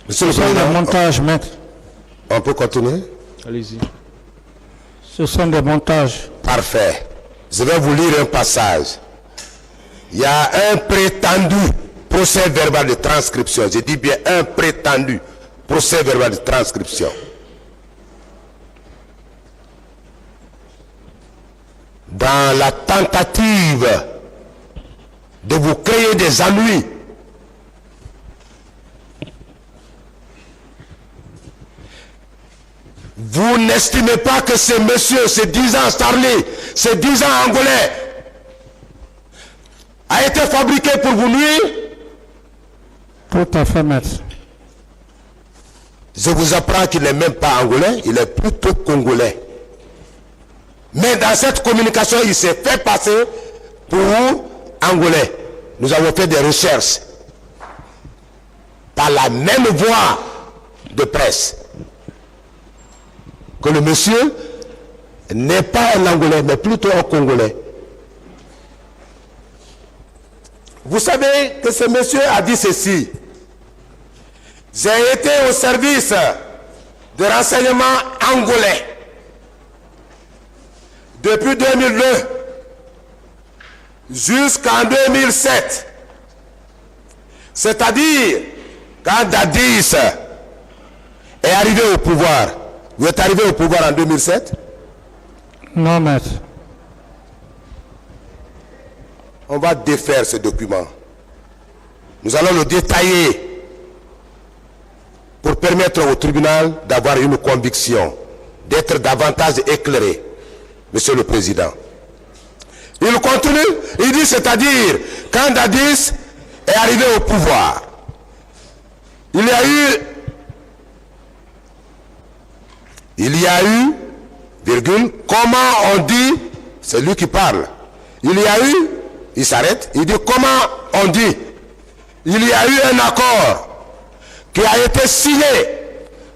Monsieur le Ce sont Président, des montages, maître. on peut continuer? Allez-y. Ce sont des montages. Parfait. Je vais vous lire un passage. Il y a un prétendu procès verbal de transcription. Je dis bien un prétendu procès verbal de transcription. Dans la tentative de vous créer des ennuis, vous n'estimez pas que ces messieurs, ces 10 ans Starley, ces 10 ans Angolais, a été fabriqué pour vous nuire? Tout à fait, maître. Je vous apprends qu'il n'est même pas angolais, il est plutôt congolais. Mais dans cette communication, il s'est fait passer pour angolais. Nous avons fait des recherches par la même voie de presse que le monsieur n'est pas un angolais, mais plutôt un congolais. Vous savez que ce monsieur a dit ceci: j'ai été au service de renseignement angolais depuis 2002 jusqu'en 2007. C'est-à-dire, quand Dadis est arrivé au pouvoir, vous êtes arrivé au pouvoir en 2007? Non, maître. On va défaire ce document. Nous allons le détailler pour permettre au tribunal d'avoir une conviction, d'être davantage éclairé. Monsieur le Président. Il continue, il dit, c'est-à-dire, quand Dadis est arrivé au pouvoir, il y a eu, virgule, comment on dit, c'est lui qui parle, il y a eu, il s'arrête, il dit, comment on dit, il y a eu un accord qui a été signé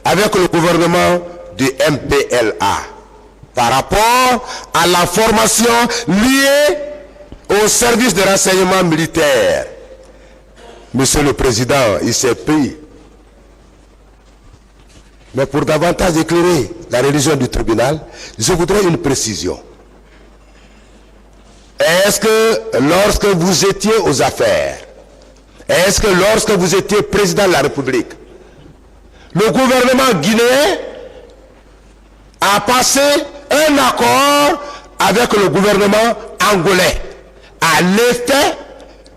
avec le gouvernement du MPLA par rapport à la formation liée au service de renseignement militaire. Monsieur le Président, il s'est pris. Mais pour davantage éclairer la religion du tribunal, je voudrais une précision. Est-ce que lorsque vous étiez aux affaires, est-ce que lorsque vous étiez président de la République, le gouvernement guinéen a passé un accord avec le gouvernement angolais à l'effet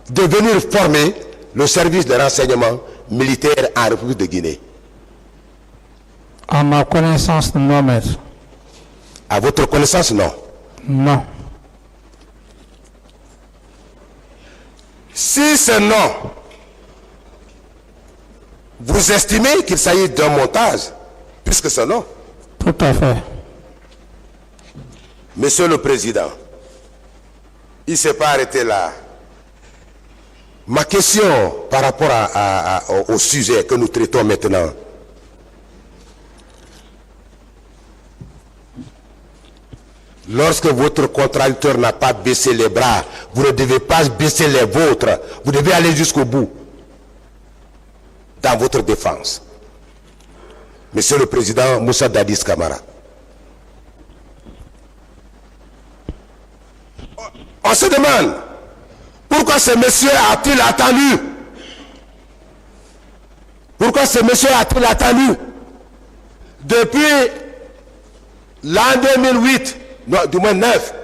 de venir former le service de renseignement militaire en République de Guinée? À ma connaissance, non, maître. À votre connaissance, non. Non. Si c'est non, vous estimez qu'il s'agit d'un montage, puisque c'est non. Tout à fait. Monsieur le Président, il ne s'est pas arrêté là. Ma question par rapport au sujet que nous traitons maintenant, lorsque votre contradicteur n'a pas baissé les bras, vous ne devez pas baisser les vôtres. Vous devez aller jusqu'au bout dans votre défense. Monsieur le Président Moussa Dadis Camara, on se demande pourquoi ce monsieur a-t-il attendu? Pourquoi ce monsieur a-t-il attendu depuis l'an 2008, non, du moins 9?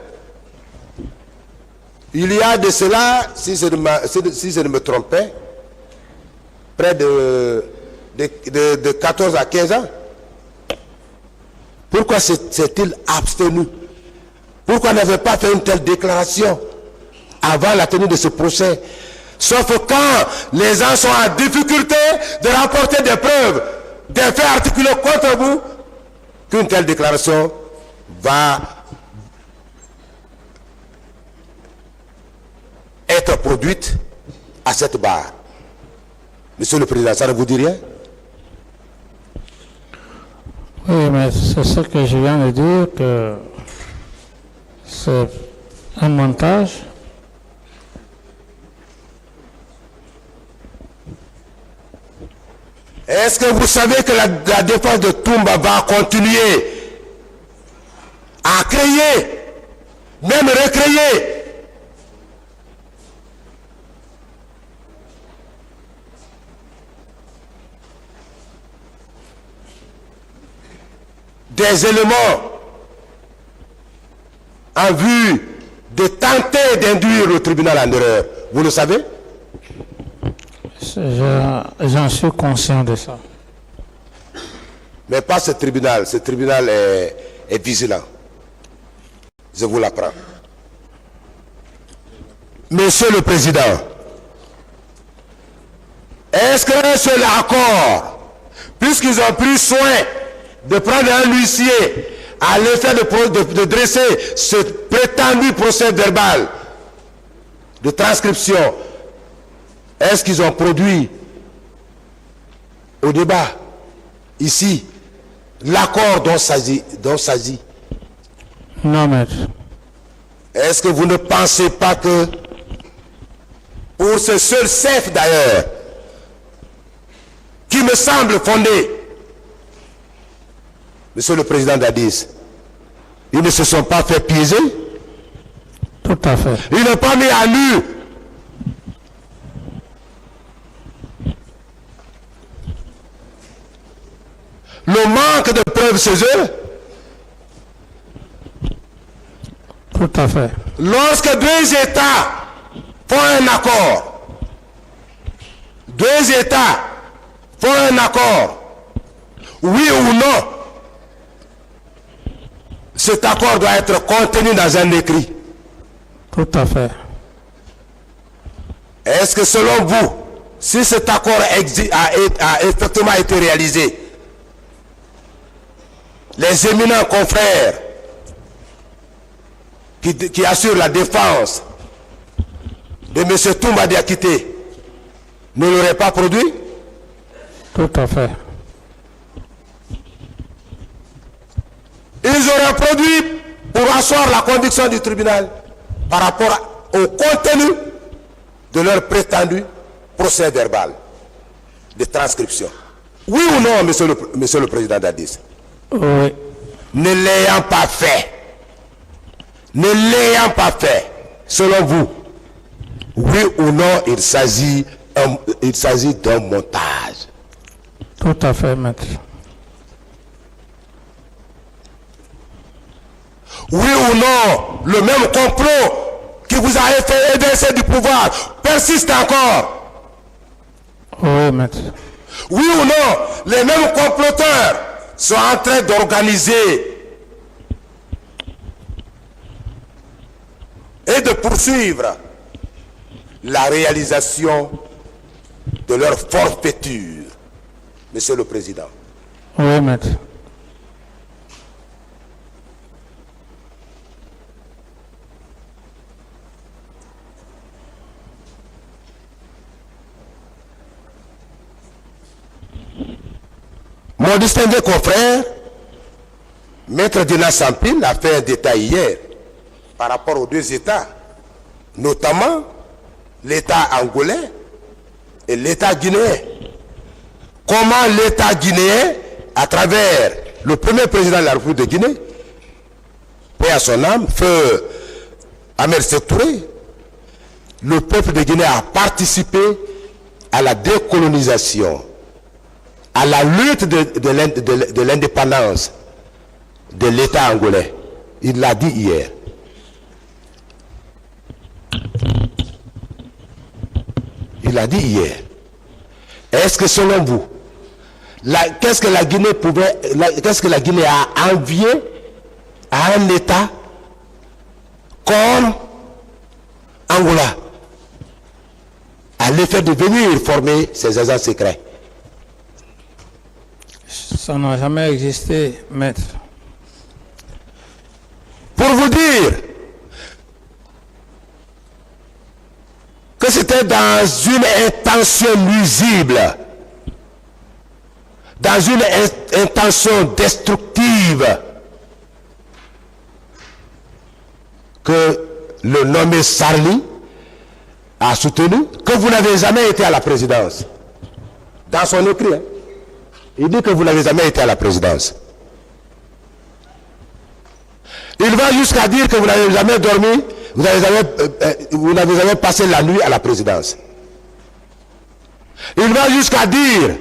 Il y a de cela, si je ne me trompe pas, près de 14 à 15 ans. Pourquoi s'est-il abstenu? Pourquoi n'avait pas fait une telle déclaration avant la tenue de ce procès? Sauf quand les gens sont en difficulté de rapporter des preuves, des faits articulés contre vous, qu'une telle déclaration va être produite à cette barre. Monsieur le Président, ça ne vous dit rien? Oui, mais c'est ce que je viens de dire, que c'est un montage. Est-ce que vous savez que la défense de Toumba va continuer à créer, même recréer, des éléments en vue de tenter d'induire le tribunal en erreur? Vous le savez? J'en suis conscient de ça. Mais pas ce tribunal. Ce tribunal est vigilant. Je vous l'apprends. Monsieur le Président, est-ce qu'un seul accord, puisqu'ils ont pris soin de prendre un huissier à l'effet de dresser ce prétendu procès verbal de transcription, est-ce qu'ils ont produit au débat ici l'accord dont s'agit? Non, maître. Est-ce que vous ne pensez pas que pour ce seul chef d'ailleurs, qui me semble fondé, Monsieur le Président Dadis, ils ne se sont pas fait piéger? Tout à fait. Ils n'ont pas mis à nu le manque de preuves chez eux? Tout à fait. Lorsque deux États font un accord, deux États font un accord, oui ou non, cet accord doit être contenu dans un écrit. Tout à fait. Est-ce que selon vous, si cet accord a effectivement été réalisé, les éminents confrères qui assurent la défense de M. Toumba Diakité ne l'auraient pas produit? Tout à fait. Ils auraient produit pour asseoir la conviction du tribunal par rapport au contenu de leur prétendu procès verbal de transcription. Oui ou non, monsieur le Président Dadis? Oui. Ne l'ayant pas fait, selon vous, oui ou non, il s'agit d'un montage? Tout à fait, maître. Oui ou non, le même complot qui vous a fait évincer du pouvoir persiste encore? Oui, maître. Oui ou non, les mêmes comploteurs sont en train d'organiser et de poursuivre la réalisation de leur forfaiture, Monsieur le Président? Oui, maître. Mon distingué confrère, Maître Dina Sampil, a fait un détail hier par rapport aux deux États, notamment l'État angolais et l'État guinéen. Comment l'État guinéen, à travers le premier président de la République de Guinée, paix à son âme, feu Ahmed Sékou Touré, le peuple de Guinée a participé à la décolonisation, à la lutte de l'indépendance de l'État angolais. Il l'a dit hier. Il a dit hier. Est-ce que selon vous, qu'est-ce que la Guinée a envié à un État comme Angola, à l'effet de venir former ses agents secrets? Ça n'a jamais existé, maître. Pour vous dire que c'était dans une intention nuisible, dans une intention destructive, que le nommé Sarli a soutenu que vous n'avez jamais été à la présidence. Dans son écrit, hein. Il dit que vous n'avez jamais été à la présidence. Il va jusqu'à dire que vous n'avez jamais dormi, vous n'avez jamais passé la nuit à la présidence. Il va jusqu'à dire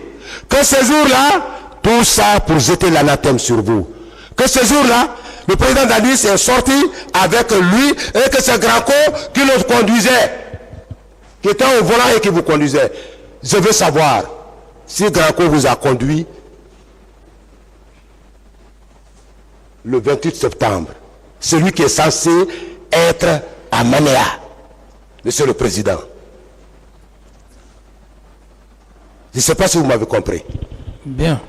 que ces jours-là, tout ça pour jeter l'anathème sur vous. Que ces jours-là, le président Dadis est sorti avec lui et que c'est Granco qui le conduisait, qui était au volant et qui vous conduisait. Je veux savoir si Granco vous a conduit le 28 septembre, celui qui est censé être à Manéa, Monsieur le Président. Je ne sais pas si vous m'avez compris. Bien.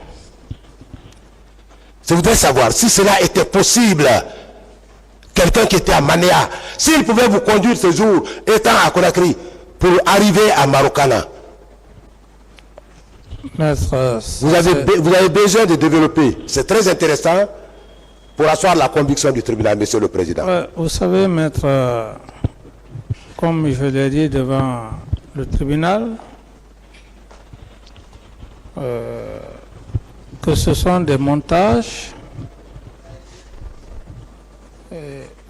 Je voudrais savoir si cela était possible. Quelqu'un qui était à Manéa, s'il pouvait vous conduire ce jour, étant à Conakry, pour arriver à Marokana. Maître, Vous avez besoin de développer. C'est très intéressant pour asseoir la conviction du tribunal, Monsieur le Président. vous savez, maître, comme je l'ai dit devant le tribunal, que ce sont des montages.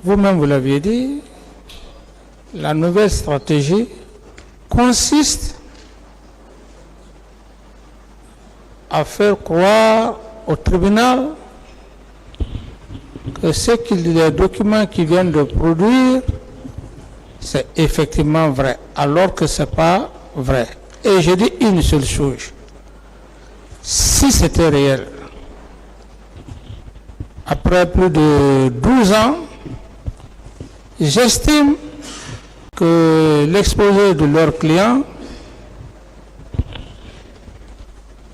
Vous-même, vous l'aviez dit, la nouvelle stratégie consiste à faire croire au tribunal que les documents qu'ils viennent de produire, c'est effectivement vrai, alors que ce n'est pas vrai. Et je dis une seule chose. Si c'était réel, après plus de 12 ans, j'estime que l'exposé de leur client,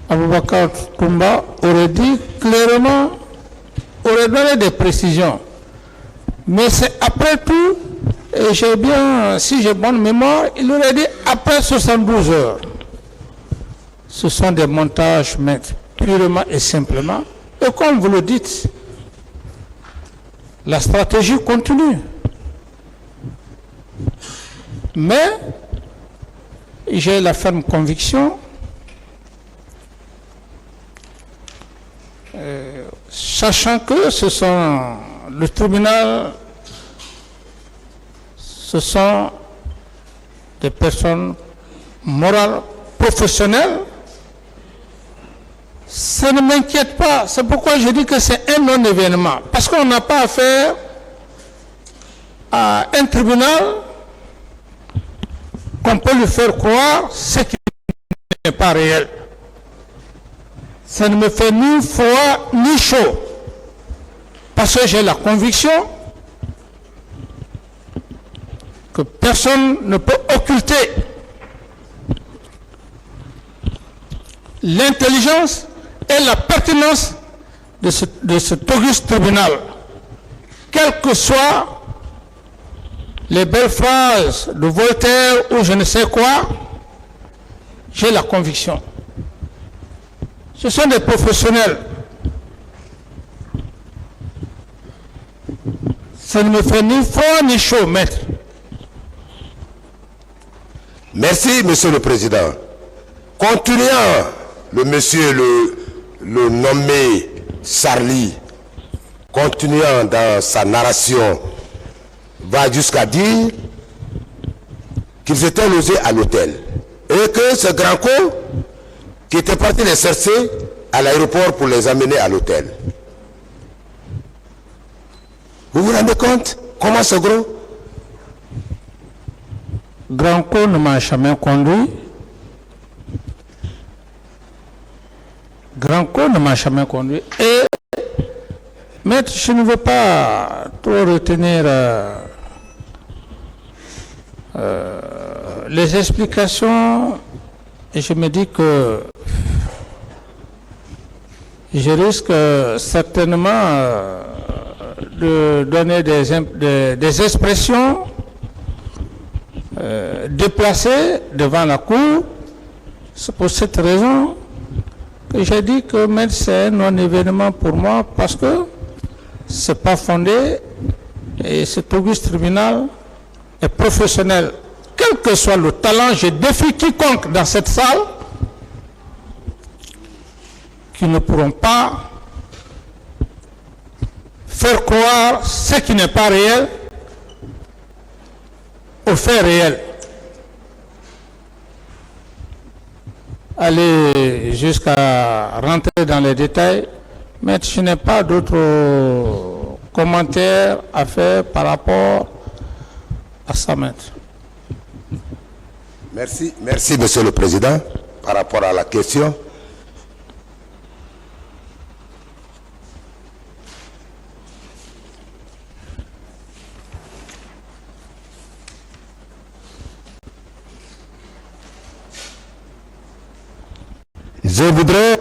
Aboubakar Toumba, aurait dit clairement, aurait donné des précisions. Mais c'est après tout, et si j'ai bonne mémoire, il aurait dit après 72 heures. Ce sont des montages, maître, purement et simplement. Et comme vous le dites, la stratégie continue. Mais j'ai la ferme conviction, sachant que le tribunal, ce sont des personnes morales, professionnelles. Ça ne m'inquiète pas. C'est pourquoi je dis que c'est un non-événement. Parce qu'on n'a pas affaire à un tribunal qu'on peut lui faire croire ce qui n'est pas réel. Ça ne me fait ni froid ni chaud. Parce que j'ai la conviction que personne ne peut occulter l'intelligence et la pertinence de cet auguste tribunal. Quelles que soient les belles phrases de Voltaire ou je ne sais quoi, j'ai la conviction. Ce sont des professionnels. Ça ne me fait ni froid ni chaud, maître. Merci, Monsieur le Président. Continuant, le monsieur, le nommé Sarli, continuant dans sa narration, va jusqu'à dire qu'ils étaient logés à l'hôtel et que ce Granco qui était parti les chercher à l'aéroport pour les amener à l'hôtel. Vous vous rendez compte comment c'est gros? Granco ne m'a jamais conduit. Granco ne m'a jamais conduit. Et, maître, je ne veux pas trop retenir les explications. Et je me dis que je risque certainement de donner des expressions déplacées devant la cour. C'est pour cette raison que j'ai dit que c'est un non-événement pour moi parce que ce n'est pas fondé et cet auguste tribunal est professionnel. Quel que soit le talent, je défie quiconque dans cette salle qui qui ne pourront pas faire croire ce qui n'est pas réel aux faits réels. Aller jusqu'à rentrer dans les détails, mais je n'ai pas d'autres commentaires à faire par rapport à ça, maître. Merci, Monsieur le Président, par rapport à la question. Je voudrais